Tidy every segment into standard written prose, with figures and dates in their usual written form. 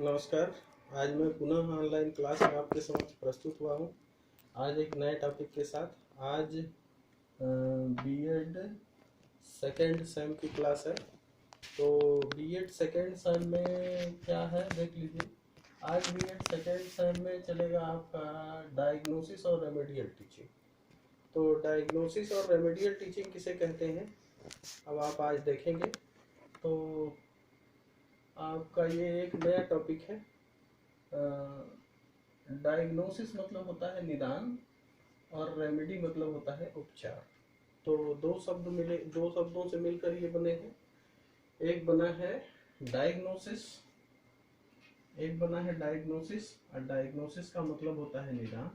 नमस्कार। आज मैं पुनः ऑनलाइन क्लास में आपके समक्ष प्रस्तुत हुआ हूँ। आज एक नए टॉपिक के साथ। आज बीएड सेकेंड सेम की क्लास है। तो बीएड सेकेंड सेम में क्या है देख लीजिए। आज बीएड सेकेंड सेम में चलेगा आपका डायग्नोसिस और रेमेडियल टीचिंग। तो डायग्नोसिस और रेमेडियल टीचिंग किसे कहते हैं, अब आप आज देखेंगे। तो आपका ये एक नया टॉपिक है। डायग्नोसिस मतलब होता है निदान और रेमेडी मतलब होता है उपचार। तो दो शब्दों से मिलकर ये बने हैं। एक बना है डायग्नोसिस, और डायग्नोसिस का मतलब होता है निदान।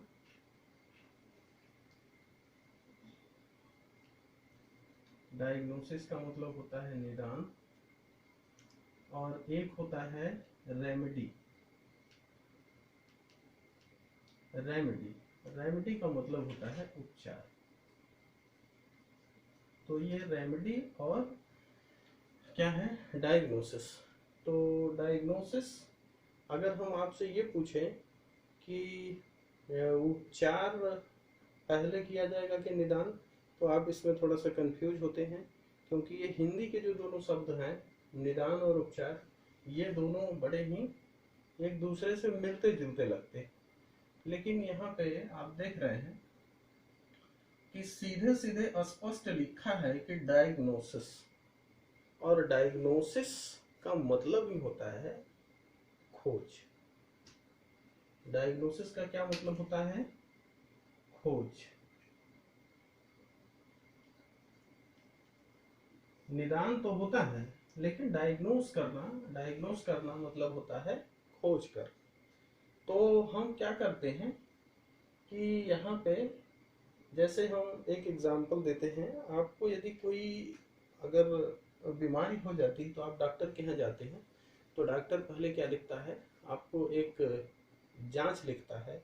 डायग्नोसिस का मतलब होता है निदान और एक होता है रेमेडी। रेमेडी का मतलब होता है उपचार। तो ये रेमेडी और क्या है डायग्नोसिस। तो डायग्नोसिस, अगर हम आपसे ये पूछें कि उपचार पहले किया जाएगा कि निदान, तो आप इसमें थोड़ा सा कंफ्यूज होते हैं, क्योंकि ये हिंदी के जो दोनों शब्द हैं निदान और उपचार, ये दोनों बड़े ही एक दूसरे से मिलते जुलते लगते हैं। लेकिन यहाँ पे आप देख रहे हैं कि सीधे सीधे स्पष्ट लिखा है कि डायग्नोसिस, और डायग्नोसिस का मतलब ही होता है खोज। डायग्नोसिस का क्या मतलब होता है? खोज। निदान तो होता है, लेकिन डायग्नोस करना मतलब होता है खोज कर। तो हम क्या करते हैं कि यहाँ पे जैसे हम एक एग्जाम्पल देते हैं आपको। यदि कोई अगर बीमारी हो जाती तो आप डॉक्टर के यहाँ जाते हैं, तो डॉक्टर पहले क्या लिखता है, आपको एक जांच लिखता है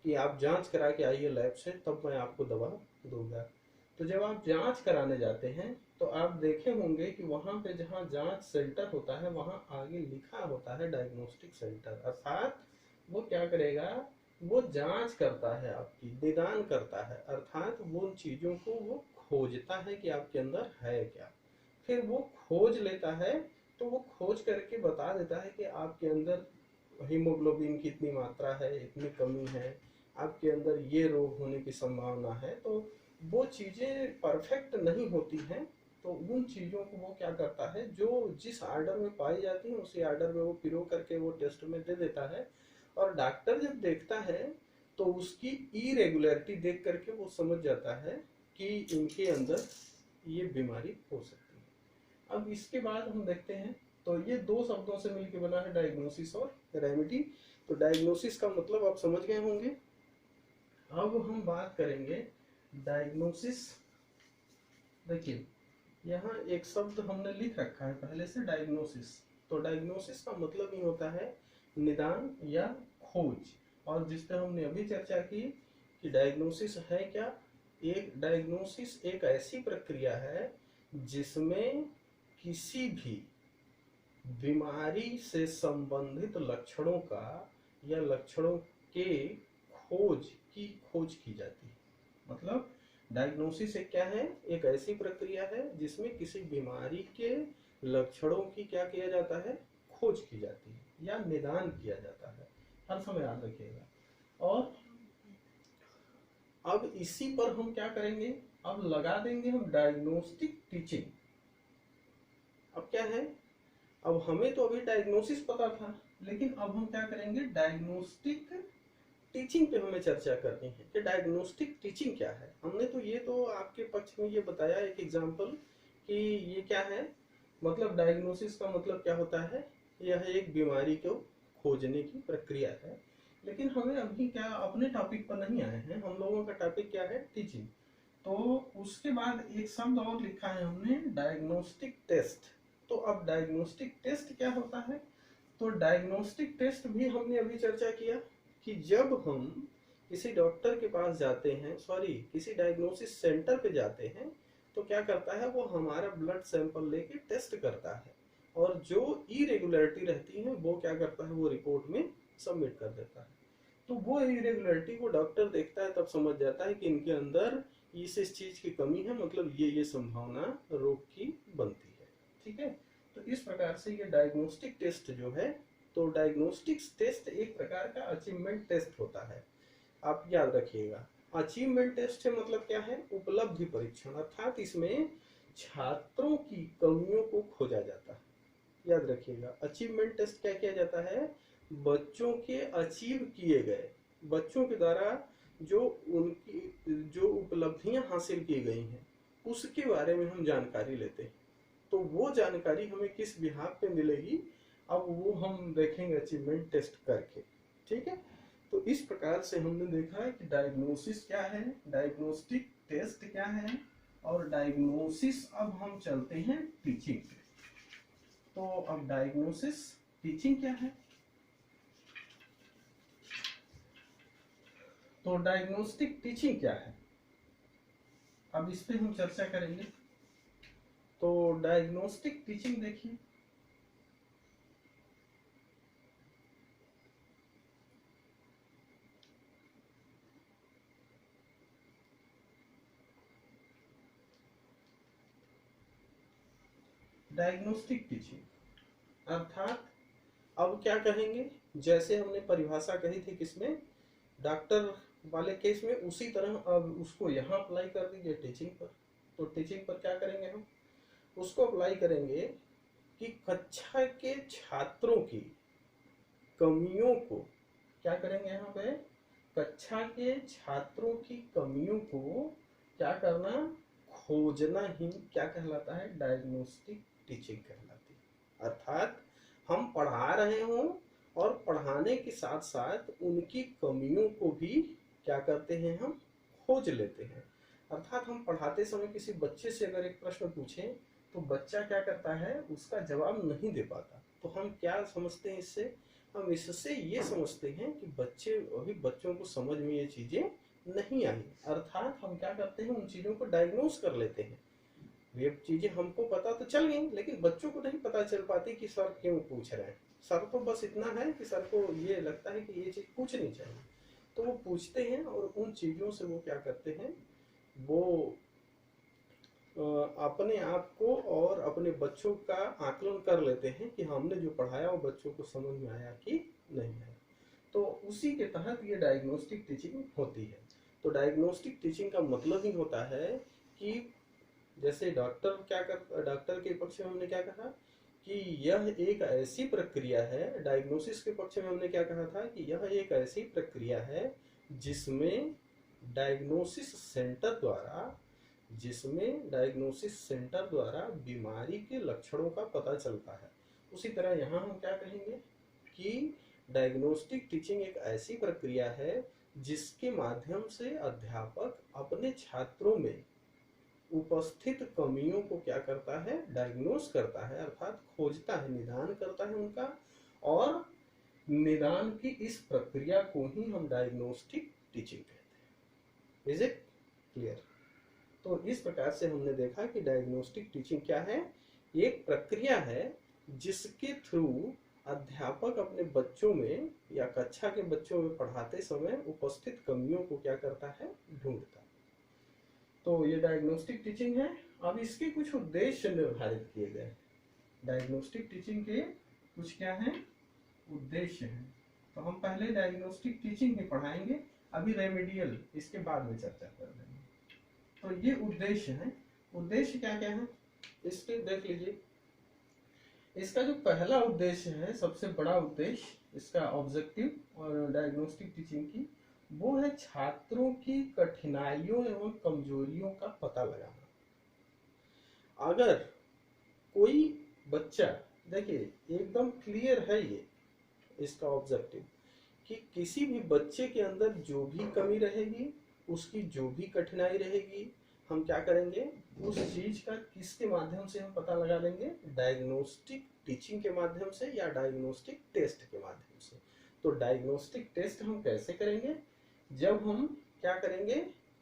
कि आप जांच करा के आइए लैब से, तब मैं आपको दवा दूंगा। तो जब आप जांच कराने जाते हैं तो आप देखे होंगे कि वहाँ पे जहाँ जांच सेंटर होता है वहाँ आगे लिखा होता है डायग्नोस्टिक सेंटर। अर्थात वो क्या करेगा, वो जांच करता है, आपकी निदान करता है, अर्थात वो चीज़ों को वो खोजता है कि आपके अंदर है क्या। फिर वो खोज लेता है, तो वो खोज करके बता देता है कि आपके अंदर हीमोग्लोबिन की इतनी मात्रा है, इतनी कमी है, आपके अंदर ये रोग होने की संभावना है। तो वो चीज़ें परफेक्ट नहीं होती हैं, तो उन चीज़ों को वो क्या करता है, जो जिस आर्डर में पाई जाती है उसी आर्डर में वो पिरो करके वो टेस्ट में दे देता है। और डॉक्टर जब देखता है तो उसकी इरेगुलरिटी देख करके वो समझ जाता है कि इनके अंदर ये बीमारी हो सकती है। अब इसके बाद हम देखते हैं, तो ये दो शब्दों से मिलकर बना है डायग्नोसिस और रेमेडी। तो डायग्नोसिस का मतलब आप समझ गए होंगे। अब हम बात करेंगे डायग्नोसिस। देखिए यहाँ एक शब्द हमने लिख रखा है पहले से, डायग्नोसिस। तो डायग्नोसिस का मतलब ही होता है निदान या खोज। और जिस पे हमने अभी चर्चा की कि डायग्नोसिस है क्या। एक डायग्नोसिस एक ऐसी प्रक्रिया है जिसमें किसी भी बीमारी से संबंधित लक्षणों का या लक्षणों के खोज की जाती है। मतलब डायग्नोसिस एक क्या है, एक ऐसी प्रक्रिया है जिसमें किसी बीमारी के लक्षणों की क्या किया जाता है, खोज की जाती है या निदान किया जाता है। हर समय याद रखिएगा। और अब इसी पर हम क्या करेंगे, अब लगा देंगे हम डायग्नोस्टिक टीचिंग। अब क्या है, अब हमें तो अभी डायग्नोसिस पता था, लेकिन अब हम क्या करेंगे, डायग्नोस्टिक टीचिंग पे हमें चर्चा करनी है कि डायग्नोस्टिक टीचिंग क्या है। हमने तो ये तो आपके पक्ष में ये बताया एक एग्जांपल कि ये क्या है, मतलब डायग्नोसिस का मतलब क्या होता है, यह एक बीमारी को खोजने की प्रक्रिया है। लेकिन हमें अभी क्या अपने टॉपिक पर नहीं आए हैं, हम लोगों का टॉपिक क्या है, टीचिंग। तो उसके बाद एक शब्द और लिखा है हमने, डायग्नोस्टिक टेस्ट। तो अब डायग्नोस्टिक टेस्ट क्या होता है, तो डायग्नोस्टिक टेस्ट भी हमने अभी चर्चा किया कि जब हम किसी डॉक्टर के पास जाते हैं, सॉरी किसी डायग्नोसिस सेंटर पे जाते हैं, तो क्या करता है वो हमारा ब्लड सैंपल लेके टेस्ट करता है। और जो इरेगुलरिटी रहती है वो क्या करता है, वो रिपोर्ट में सबमिट कर देता है। तो वो इरेगुलरिटी को डॉक्टर देखता है, तब समझ जाता है कि इनके अंदर इस चीज की कमी है, मतलब ये संभावना रोग की बनती है। ठीक है, तो इस प्रकार से ये डायग्नोस्टिक टेस्ट जो है, तो डायग्नोस्टिक टेस्ट एक प्रकार का अचीवमेंट टेस्ट होता है। आप याद रखिएगा, अचीवमेंट टेस्ट है मतलब क्या है, उपलब्धि परीक्षण, अर्थात इसमें छात्रों की कमियों को खोजा जाता है। याद रखिएगा, अचीवमेंट टेस्ट क्या किया जाता है, बच्चों के अचीव किए गए, बच्चों के द्वारा जो उनकी जो उपलब्धियां हासिल की गई हैं उसके बारे में हम जानकारी लेते हैं। तो वो जानकारी हमें किस बिहाफ पे मिलेगी, अब वो हम देखेंगे अचीवमेंट टेस्ट करके। ठीक है, तो इस प्रकार से हमने देखा है कि डायग्नोसिस क्या है, डायग्नोस्टिक टेस्ट क्या है, और डायग्नोसिस। अब हम चलते हैं टीचिंग पे। तो अब डायग्नोसिस, टीचिंग क्या है, तो डायग्नोस्टिक टीचिंग क्या है, अब इस पे हम चर्चा करेंगे। तो डायग्नोस्टिक टीचिंग देखिए, डायग्नोस्टिक टीचिंग अर्थात अब क्या कहेंगे, जैसे हमने परिभाषा कही थी किसमें, डॉक्टर वाले केस में, उसी तरह अब उसको यहाँ अप्लाई कर दीजिए टीचिंग पर। तो टीचिंग पर क्या करेंगे, हम उसको अप्लाई करेंगे कि कक्षा के छात्रों की कमियों को क्या करेंगे, यहाँ पे कक्षा के छात्रों की कमियों को क्या करना, खोजना ही क्या कहलाता है, डायग्नोस्टिक टीचिंग कहलाती है। अर्थात हम पढ़ा रहे हों और पढ़ाने के साथ साथ उनकी कमियों को भी क्या करते हैं, हम खोज लेते हैं। अर्थात हम पढ़ाते समय किसी बच्चे से अगर एक प्रश्न पूछें तो बच्चा क्या करता है, उसका जवाब नहीं दे पाता, तो हम क्या समझते हैं इससे, हम इससे ये समझते हैं कि बच्चों को समझ में ये चीजें नहीं आई। अर्थात हम क्या करते हैं, उन चीजों को डायग्नोस कर लेते हैं। ये चीजें हमको पता तो चल गई, लेकिन बच्चों को नहीं पता चल पाती कि सर क्यों पूछ रहे हैं। सर को बस इतना है कि सर को ये लगता है कि ये चीज पूछनी चाहिए, तो वो पूछते हैं और उन चीजों से वो क्या करते हैं, वो अपने आप को और अपने बच्चों का आकलन कर लेते हैं कि हमने जो पढ़ाया वो बच्चों को समझ में आया कि नहीं आया। तो उसी के तहत ये डायग्नोस्टिक टीचिंग होती है। तो डायग्नोस्टिक टीचिंग का मतलब ही होता है कि जैसे डॉक्टर के पक्ष में हमने क्या कहा कि यह एक ऐसी प्रक्रिया है, डायग्नोसिस के पक्ष में हमने क्या कहा था कि यह एक ऐसी प्रक्रिया है जिसमें डायग्नोसिस सेंटर द्वारा बीमारी के लक्षणों का पता चलता है। उसी तरह यहाँ हम क्या कहेंगे कि डायग्नोस्टिक टीचिंग एक ऐसी प्रक्रिया है जिसके माध्यम से अध्यापक अपने छात्रों में उपस्थित कमियों को क्या करता है, डायग्नोस करता है, अर्थात खोजता है, निदान करता है उनका, और निदान की इस प्रक्रिया को ही हम डायग्नोस्टिक टीचिंग कहते हैं। Is it clear? तो इस प्रकार से हमने देखा कि डायग्नोस्टिक टीचिंग क्या है, एक प्रक्रिया है जिसके थ्रू अध्यापक अपने बच्चों में या कक्षा के बच्चों में पढ़ाते समय उपस्थित कमियों को क्या करता है, ढूंढता है। तो ये डायग्नोस्टिक टीचिंग है। अब इसके कुछ उद्देश्य निर्धारित किए गए। डायग्नोस्टिक टीचिंग के कुछ क्या है, उद्देश्य हैं। तो हम पहले डायग्नोस्टिक टीचिंग ही पढ़ाएंगे, अभी रेमेडियल इसके बाद में चर्चा कर लेंगे। तो ये उद्देश्य है। उद्देश्य क्या क्या है इसके देख लीजिए। इसका जो पहला उद्देश्य है, सबसे बड़ा उद्देश्य इसका ऑब्जेक्टिव और डायग्नोस्टिक टीचिंग की, वो है छात्रों की कठिनाइयों एवं कमजोरियों का पता लगाना। अगर कोई बच्चा, देखिए एकदम क्लियर है ये इसका ऑब्जेक्टिव, कि किसी भी बच्चे के अंदर जो भी कमी रहेगी, उसकी जो भी कठिनाई रहेगी, हम क्या करेंगे, उस चीज का किसके माध्यम से हम पता लगा लेंगे, डायग्नोस्टिक टीचिंग के माध्यम से या डायग्नोस्टिक टेस्ट के माध्यम से। तो डायग्नोस्टिक टेस्ट हम कैसे करेंगे, जब हम क्या करेंगे,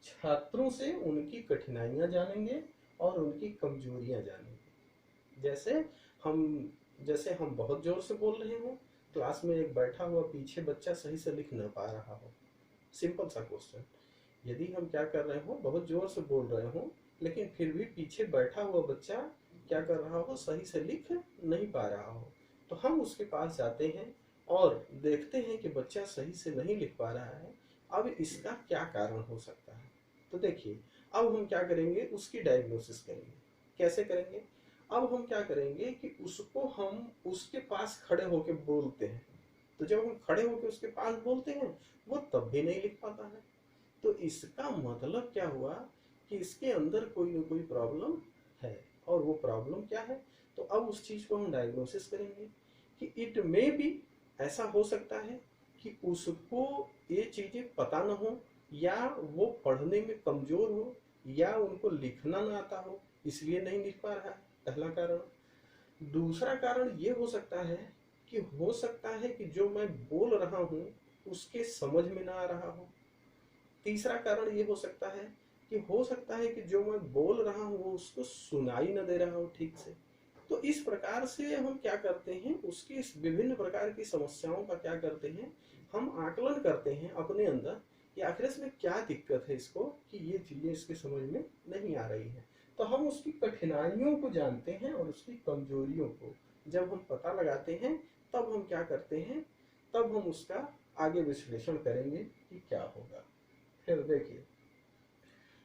छात्रों से उनकी कठिनाइयां जानेंगे और उनकी कमजोरियां जानेंगे। जैसे हम जैसे हम बहुत जोर से बोल रहे हो, क्लास में एक बैठा हुआ पीछे बच्चा सही से लिख न पा रहा हो। सिंपल सा क्वेश्चन। यदि हम क्या कर रहे हो, बहुत जोर से बोल रहे हो लेकिन फिर भी पीछे बैठा हुआ बच्चा क्या कर रहा हो, सही से लिख नहीं पा रहा हो, तो हम उसके पास जाते हैं और देखते हैं कि बच्चा सही से नहीं लिख पा रहा है। अब इसका क्या कारण हो सकता है? तो देखिए, अब हम क्या करेंगे, उसकी डायग्नोसिस करेंगे। कैसे करेंगे? अब हम क्या करेंगे कि उसको हम उसके पास खड़े होकर बोलते हैं। तो जब हम खड़े होकर उसके पास बोलते हैं, वो तब भी नहीं लिख पाता है। तो इसका मतलब क्या हुआ कि इसके अंदर कोई ना कोई प्रॉब्लम है। और वो प्रॉब्लम क्या है? तो अब उस चीज को हम डायग्नोसिस करेंगे कि इट मे बी, ऐसा हो सकता है कि उसको ये चीजें पता ना हो, या वो पढ़ने में कमजोर हो, या उनको लिखना ना आता हो, इसलिए नहीं लिख पा रहा है। पहला कारण। दूसरा कारण ये हो सकता है कि हो सकता है कि जो मैं बोल रहा हूँ उसके समझ में ना आ रहा हो। तीसरा कारण ये हो सकता है कि हो सकता है कि जो मैं बोल रहा हूँ वो उसको सुनाई न दे रहा हो ठीक से। तो इस प्रकार से हम क्या करते हैं, उसकी इस विभिन्न प्रकार की समस्याओं का क्या करते हैं, हम आकलन करते हैं अपने अंदर कि आखिर इसमें क्या दिक्कत है इसको, कि ये चीजें इसके समझ में नहीं आ रही है। तो हम उसकी कठिनाइयों को जानते हैं और उसकी कमजोरियों को जब हम पता लगाते हैं, तब हम क्या करते हैं, तब हम उसका आगे विश्लेषण करेंगे कि क्या होगा। फिर देखिए,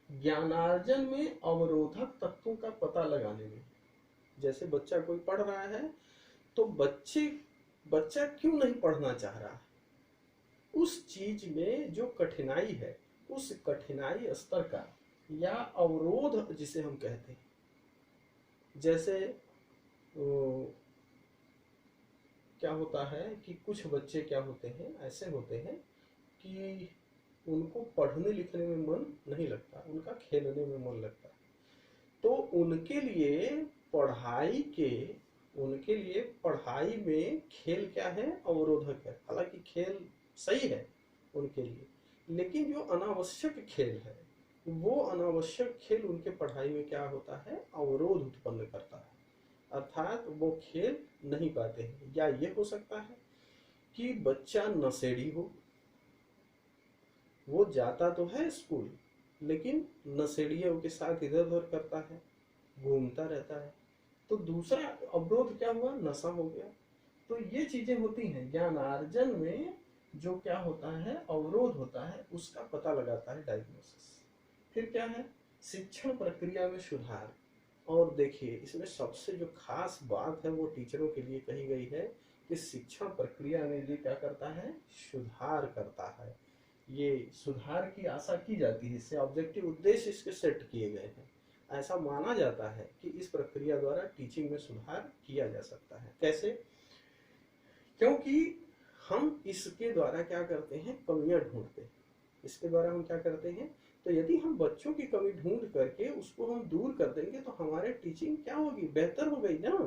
ज्ञानार्जन में अवरोधक तत्वों का पता लगाने में, जैसे बच्चा कोई पढ़ रहा है, तो बच्चा क्यों नहीं पढ़ना चाह रहा है, उस चीज में जो कठिनाई है, उस कठिनाई स्तर का या अवरोध जिसे हम कहते हैं। जैसे क्या होता है कि कुछ बच्चे क्या होते हैं, ऐसे होते हैं कि उनको पढ़ने लिखने में मन नहीं लगता, उनका खेलने में मन लगता है। तो पढ़ाई के उनके लिए पढ़ाई में खेल क्या है, अवरोधक है। हालांकि खेल सही है उनके लिए, लेकिन जो अनावश्यक खेल है, वो अनावश्यक खेल उनके पढ़ाई में क्या होता है, अवरोध उत्पन्न करता है। अर्थात वो खेल नहीं पाते हैं। या ये हो सकता है कि बच्चा नशेड़ी हो, वो जाता तो है स्कूल लेकिन नशेड़ियों के साथ इधर उधर करता है, घूमता रहता है। तो दूसरा अवरोध क्या हुआ, नशा हो गया। तो ये चीजें होती हैं ज्ञानार्जन में, जो क्या होता है, अवरोध होता है, उसका पता लगाता है डायग्नोसिस। फिर क्या है, शिक्षण प्रक्रिया में सुधार। और देखिए, इसमें सबसे जो खास बात है वो टीचरों के लिए कही गई है कि शिक्षण प्रक्रिया में ये क्या करता है, सुधार करता है। ये सुधार की आशा की जाती है, इससे ऑब्जेक्टिव उद्देश्य इसके सेट किए गए हैं। ऐसा माना जाता है कि इस प्रक्रिया द्वारा टीचिंग में सुधार किया जा सकता है। कैसे? क्योंकि हम इसके द्वारा क्या करते हैं, कमियां ढूंढते हैं। इसके द्वारा हम क्या करते हैं, तो यदि हम बच्चों की कमी ढूंढ करके उसको हम दूर कर देंगे तो हमारे टीचिंग क्या होगी, बेहतर हो गई ना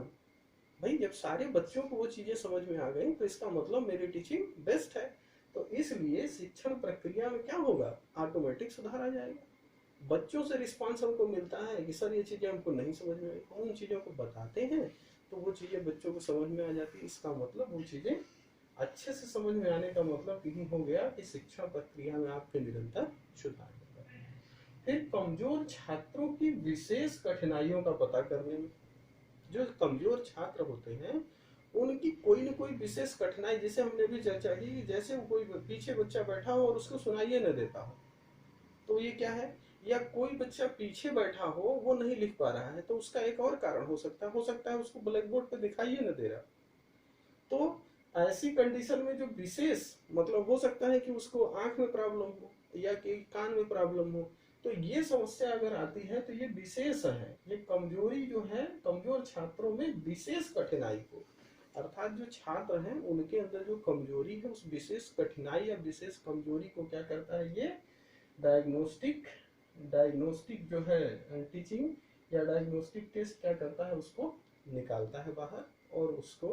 भाई। जब सारे बच्चों को वो चीजें समझ में आ गई तो इसका मतलब मेरी टीचिंग बेस्ट है। तो इसलिए शिक्षण प्रक्रिया में क्या होगा, ऑटोमेटिक सुधार आ जाएगा। बच्चों से रिस्पांस हमको मिलता है कि सर ये चीजें हमको नहीं समझ में आई, उन चीजों को बताते हैं तो वो चीजें बच्चों को समझ में आ जाती है। इसका मतलब वो चीजें अच्छे से समझ में आने का मतलब यही हो गया कि शिक्षा प्रक्रिया में आपके निरंतर सुधार होगा। फिर कमजोर छात्रों की विशेष कठिनाइयों का पता करने में, जो कमजोर छात्र होते हैं उनकी कोई न कोई विशेष कठिनाई, जैसे हमने भी चर्चा की, जैसे कोई पीछे बच्चा बैठा हो और उसको सुनाइए न देता हो, तो ये क्या है। या कोई बच्चा पीछे बैठा हो, वो नहीं लिख पा रहा है, तो उसका एक और कारण हो सकता है उसको ब्लैक बोर्ड पे दिखाइए न दे रहा। तो ऐसी कंडीशन में जो विशेष, मतलब हो सकता है कि उसको आंख में प्रॉब्लम हो या कि कान में प्रॉब्लम हो, तो ये समस्या अगर आती है तो ये विशेष है। ये कमजोरी जो है, कमजोर छात्रों में विशेष कठिनाई को, अर्थात जो छात्र हैं उनके अंदर जो कमजोरी है, उस विशेष कठिनाई या विशेष कमजोरी को क्या करता है, ये डायग्नोस्टिक डायग्नोस्टिक जो है टीचिंग या डायग्नोस्टिक टेस्ट क्या करता है, उसको निकालता है बाहर और उसको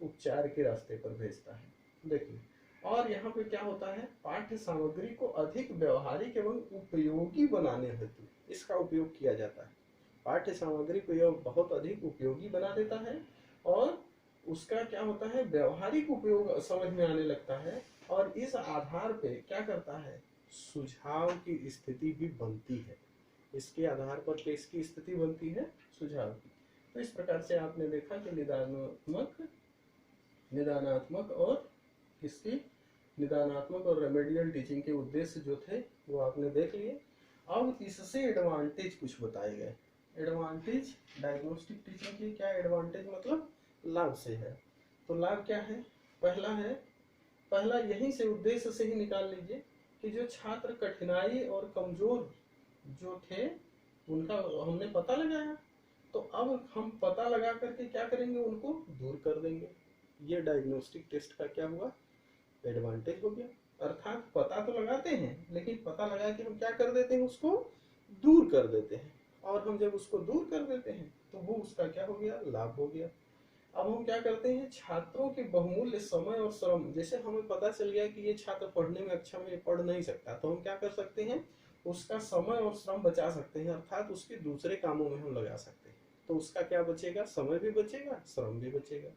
उपचार के रास्ते पर भेजता है। देखिए, और यहाँ पे क्या होता है, पाठ्य सामग्री को अधिक व्यवहारिक एवं उपयोगी बनाने हेतु इसका उपयोग किया जाता है। पाठ्य सामग्री को यह बहुत अधिक उपयोगी बना देता है और उसका क्या होता है, व्यवहारिक उपयोग समझ में आने लगता है, और इस आधार पे क्या करता है, सुझाव की स्थिति भी बनती है। इसके आधार पर किसकी स्थिति बनती है, सुझाव की। तो इस प्रकार से आपने देखा कि निदानात्मक और किसकी, निदानात्मक और रेमेडियल टीचिंग के उद्देश्य जो थे वो आपने देख लिए। अब इससे एडवांटेज कुछ बताए गए। एडवांटेज डायग्नोस्टिक टीचिंग की क्या एडवांटेज मतलब लाभ से है। तो लाभ क्या है, पहला यहीं से उद्देश्य से ही निकाल लीजिए कि जो छात्र कठिनाई और कमजोर जो थे उनका हमने पता लगाया, तो अब हम पता लगा करके क्या करेंगे, उनको दूर कर देंगे। ये डायग्नोस्टिक टेस्ट का क्या हुआ, एडवांटेज हो गया। अर्थात पता तो लगाते हैं, लेकिन पता लगा के हम क्या कर देते हैं, उसको दूर कर देते हैं। और हम जब उसको दूर कर देते हैं तो वो उसका क्या हो गया, लाभ हो गया। अब हम क्या करते हैं, छात्रों के बहुमूल्य समय और श्रम, जैसे हमें पता चल गया कि ये छात्र पढ़ने में अक्षम है, पढ़ नहीं सकता, तो हम क्या कर सकते हैं, उसका समय और श्रम बचा सकते हैं, अर्थात उसके दूसरे कामों में हम लगा सकते हैं। तो उसका क्या बचेगा, समय भी बचेगा, श्रम भी बचेगा।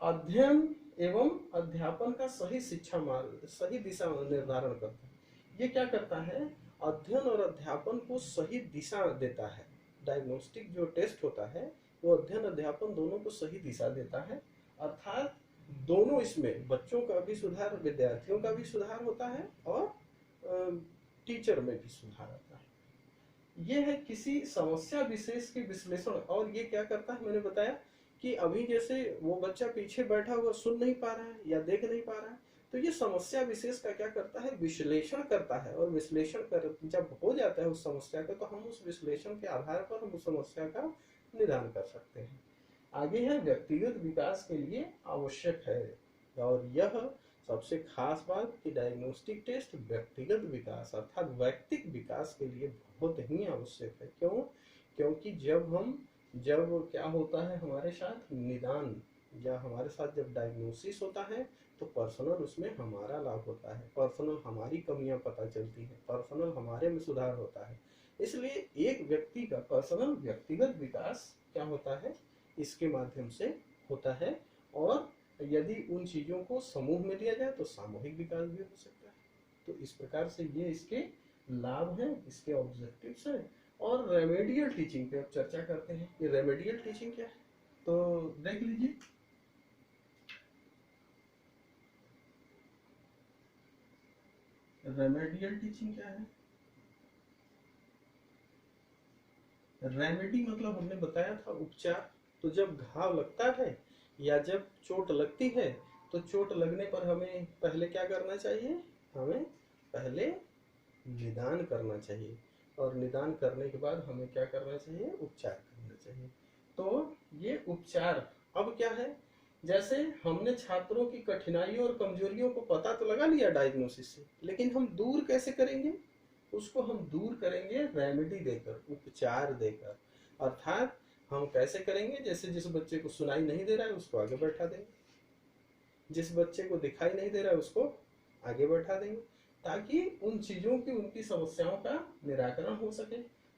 अध्ययन एवं अध्यापन का सही शिक्षा मार्ग, सही दिशा निर्धारण करता है। ये क्या करता है, अध्ययन और अध्यापन को सही दिशा देता है। डायग्नोस्टिक जो टेस्ट होता है वो अध्ययन अध्यापन दोनों को सही दिशा देता है, अर्थात दोनों, इसमें बच्चों का भी सुधार, विद्यार्थियों का भी सुधार होता है, और टीचर में भी सुधार आता है। ये है किसी समस्या विशेष के विश्लेषण। और ये क्या करता है, मैंने बताया कि अभी जैसे वो बच्चा पीछे बैठा हुआ सुन नहीं पा रहा है या देख नहीं पा रहा है, तो ये समस्या विशेष का क्या करता है, विश्लेषण करता है। और विश्लेषण कर जब हो जाता है उस समस्या का, तो हम उस विश्लेषण के आधार पर हम उस समस्या का निदान कर सकते हैं। आगे है व्यक्तिगत विकास के लिए आवश्यक है, और यह सबसे खास बात कि डायग्नोस्टिक टेस्ट व्यक्तिगत विकास अर्थात वैयक्तिक विकास के लिए बहुत ही आवश्यक है। क्यों, क्योंकि जब क्या होता है हमारे साथ निदान, या हमारे साथ जब डायग्नोसिस होता है, तो पर्सनल उसमें हमारा लाभ होता है, पर्सनल हमारी कमियां पता चलती है, पर्सनल हमारे में सुधार होता है। इसलिए एक व्यक्ति का पर्सनल व्यक्तिगत विकास क्या होता है, इसके माध्यम से होता है। और यदि उन चीजों को समूह में लिया जाए तो सामूहिक विकास भी हो सकता है। तो इस प्रकार से ये इसके लाभ हैं, इसके ऑब्जेक्टिव्स हैं। और रेमेडियल टीचिंग पे अब चर्चा करते हैं। ये रेमेडियल टीचिंग क्या है, तो देख लीजिए। रेमेडियल टीचिंग क्या है, रेमेडी मतलब हमने बताया था उपचार। तो जब घाव लगता है या जब चोट लगती है, तो चोट लगने पर हमें पहले क्या करना चाहिए, हमें पहले निदान करना चाहिए, और निदान करने के बाद हमें क्या करना चाहिए, उपचार करना चाहिए। तो ये उपचार अब क्या है, जैसे हमने छात्रों की कठिनाइयों और कमजोरियों को पता तो लगा लिया डायग्नोसिस से, लेकिन हम दूर कैसे करेंगे, उसको हम दूर करेंगे रेमेडी देकर, उपचार देकर। अर्थात हम कैसे करेंगे, जैसे जिस बच्चे को सुनाई नहीं दे रहा है उसको आगे बैठा देंगे, जिस बच्चे को दिखाई नहीं दे रहा है उसको आगे बैठा देंगे, ताकि उन चीजों की, उनकी समस्याओं का निराकरण हो सके।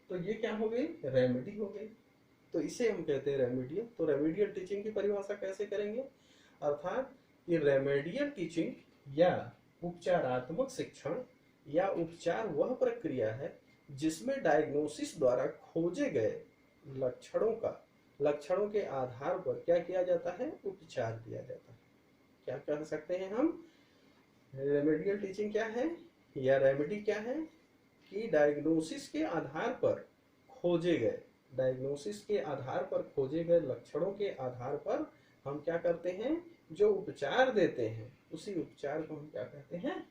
तो ये क्या हो गई, रेमेडी हो गई। तो इसे हम कहते हैं रेमेडियल। तो रेमेडियल टीचिंग की परिभाषा कैसे करेंगे, अर्थात ये रेमेडियल टीचिंग या उपचारात्मक शिक्षण या उपचार वह प्रक्रिया है जिसमें डायग्नोसिस द्वारा खोजे गए लक्षणों के आधार पर क्या किया जाता है, उपचार दिया जाता है। क्या कह सकते हैं हम, रेमेडियल टीचिंग क्या है या रेमेडी क्या है, कि डायग्नोसिस के आधार पर खोजे गए, डायग्नोसिस के आधार पर खोजे गए लक्षणों के आधार पर हम क्या करते हैं, जो उपचार देते हैं, उसी उपचार को हम क्या कहते हैं,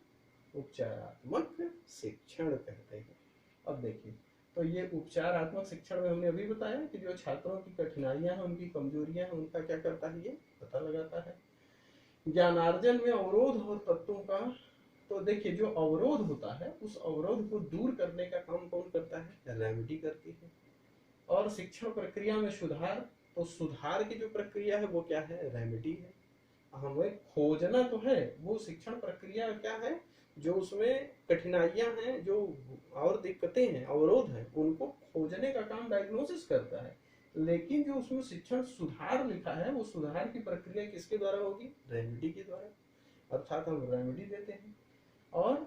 उपचारात्मक शिक्षण कहते हैं। अब देखिए, तो ये उपचारात्मक शिक्षण में हमने अभी बताया कि जो छात्रों की कठिनाइयां हैं, उनकी कमजोरियां हैं, उनका क्या करता है, ये पता लगाता है। ज्ञानार्जन में अवरोध और तत्वों का, तो देखिए जो अवरोध होता है उस अवरोध को दूर करने का काम कौन करता है, रेमेडी करती है। और शिक्षण प्रक्रिया में सुधार, तो सुधार की जो प्रक्रिया है वो क्या है, रेमेडी है। हमें खोजना तो है, वो शिक्षण प्रक्रिया क्या है, जो उसमें कठिनाइयां हैं, जो और दिक्कतें हैं, अवरोध हैं, उनको खोजने का काम डायग्नोसिस करता है। लेकिन जो उसमें शिक्षण सुधार लिखा है वो सुधार की प्रक्रिया किसके द्वारा होगी? रेमेडी के द्वारा। अर्थात हम रेमेडी देते हैं। और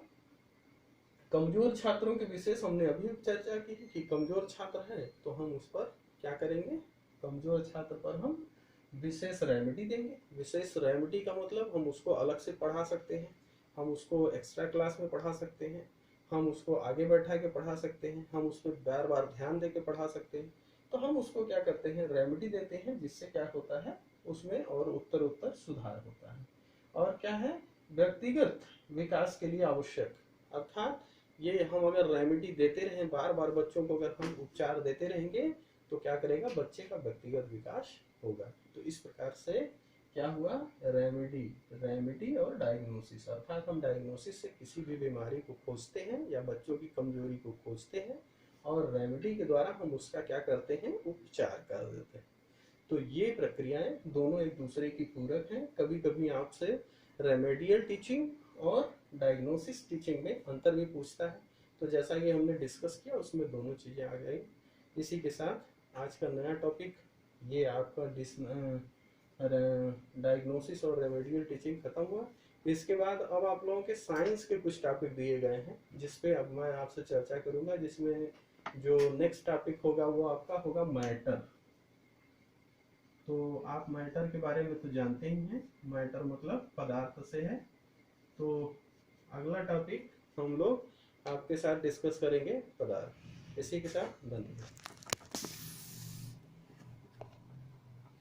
कमजोर छात्रों के विशेष हमने अभी चर्चा की कि कमजोर छात्र है तो हम उस पर क्या करेंगे? कमजोर छात्र पर हम विशेष रेमेडी देंगे। विशेष रेमेडी का मतलब हम उसको अलग से पढ़ा सकते हैं, हम उसको एक्स्ट्रा क्लास में पढ़ा सकते हैं, हम उसको आगे बैठा के पढ़ा सकते हैं, हम उस पर बार बार ध्यान दे के पढ़ा सकते हैं। तो हम उसको क्या करते हैं? रेमेडी देते हैं, जिससे क्या होता है उसमें और उत्तर उत्तर सुधार होता है। और क्या है? व्यक्तिगत विकास के लिए आवश्यक। अर्थात ये हम अगर रेमेडी देते रहें बार बार, बच्चों को अगर हम उपचार देते रहेंगे तो क्या करेगा? बच्चे का व्यक्तिगत विकास होगा। तो इस प्रकार से क्या हुआ? रेमेडी और डायग्नोसिस। अर्थात हम डायग्नोसिस से किसी भी बीमारी को खोजते हैं या बच्चों की कमजोरी को खोजते हैं, और रेमेडी के द्वारा हम उसका क्या करते हैं? उपचार कर देते हैं। तो ये प्रक्रियाएं दोनों एक दूसरे की पूरक हैं। कभी कभी आपसे रेमेडियल टीचिंग और डायग्नोसिस टीचिंग में अंतर भी पूछता है, तो जैसा कि हमने डिस्कस किया उसमें दोनों चीज़ें आ गई। इसी के साथ आज का नया टॉपिक ये आपका डायग्नोसिस और रेमेडियल टीचिंग खत्म हुआ। इसके बाद अब आप लोगों के साइंस के कुछ टॉपिक दिए गए हैं जिस पे अब मैं आपसे चर्चा करूंगा, जिसमें जो नेक्स्ट टॉपिक होगा वो आपका होगा मैटर। तो आप मैटर के बारे में तो जानते ही हैं, मैटर मतलब पदार्थ से है। तो अगला टॉपिक हम लोग आपके साथ डिस्कस करेंगे पदार्थ। इसी के साथ धन्यवाद।